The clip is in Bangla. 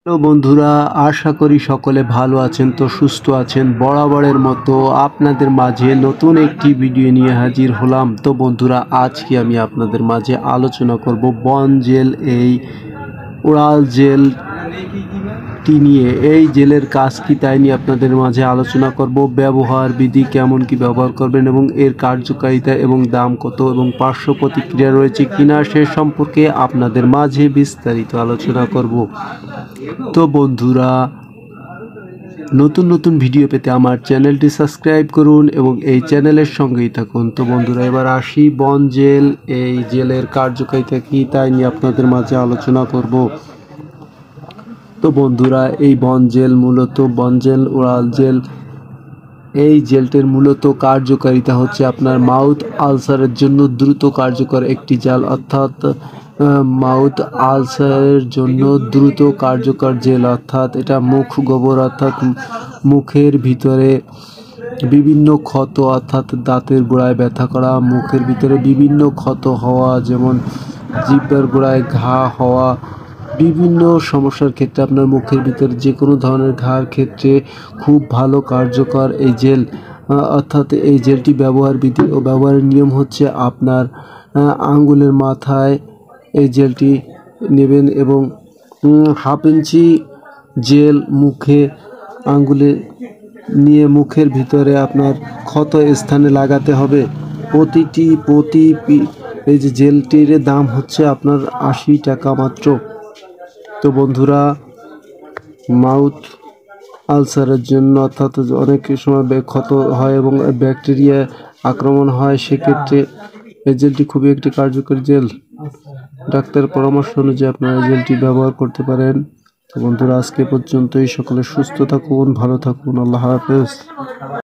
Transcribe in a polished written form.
হ্যালো বন্ধুরা, আশা করি সকলে ভালো আছেন, তো সুস্থ আছেন। বরাবরের মতো আপনাদের মাঝে নতুন একটি ভিডিও নিয়ে হাজির হলাম। তো বন্ধুরা, আজকে আমি আপনাদের মাঝে আলোচনা করব বন জেল, এই ওরাল জেলটি নিয়ে। এই জেলের কাজ কি তাই নিয়ে আপনাদের মাঝে আলোচনা করব। ব্যবহার বিধি, কেমন কি ব্যবহার করবেন এবং এর কার্যকারিতা এবং দাম কত এবং পার্শ্ব প্রতিক্রিয়া রয়েছে কিনা সে সম্পর্কে আপনাদের মাঝে বিস্তারিত আলোচনা করব। তো বন্ধুরা, নতুন নতুন ভিডিও পেতে আমার চ্যানেলটি সাবস্ক্রাইব করুন এবং এই চ্যানেলের সঙ্গেই থাকুন। তো বন্ধুরা, এবার আসি বন জেল, এই জেলের কার্যকারিতা কি তাই নিয়ে আপনাদের মাঝে আলোচনা করব। তো বন্ধুরা, এই বন জেল ওরাল জেল, এই জেলটির মূলত কার্যকারিতা হচ্ছে আপনার মাউথ আলসারের জন্য দ্রুত কার্যকর একটি জেল, অর্থাৎ মাউথ আলসারের জন্য দ্রুত কার্যকর জেল, অর্থাৎ এটা মুখ গোবর, অর্থাৎ মুখের ভিতরে বিভিন্ন ক্ষত, অর্থাৎ দাঁতের গোড়ায় ব্যথা করা, মুখের ভিতরে বিভিন্ন ক্ষত হওয়া, যেমন জিহ্বার গোড়ায় ঘা হওয়া, বিভিন্ন সমস্যার ক্ষেত্রে আপনার মুখের ভিতরে যে কোনো ধরনের ঘার ক্ষেত্রে খুব ভালো কার্যকর এই জেল। অর্থাৎ এই জেলটি ব্যবহার বিধি ও ব্যবহারের নিয়ম হচ্ছে আপনার আঙ্গুলের মাথায় এই জেলটি নেবেন এবং হাফ ইঞ্চি জেল মুখে আঙ্গুলে নিয়ে মুখের ভিতরে আপনার ক্ষত স্থানে লাগাতে হবে। এই যে জেলটির দাম হচ্ছে আপনার 80 টাকা মাত্র। তো বন্ধুরা, মাউথ আলসারের জন্য, অর্থাৎ অনেক সময় ক্ষত হয় এবং ব্যাকটেরিয়া আক্রমণ হয়, সেক্ষেত্রে এই জেলটি খুবই একটি কার্যকরী জেল। ডাক্তারের পরামর্শ অনুযায়ী আপনারা এই জেলটি ব্যবহার করতে পারেন। তো বন্ধুরা, আজকে পর্যন্তই। সকলে সুস্থ থাকুন, ভালো থাকুন। আল্লাহ হাফেজ।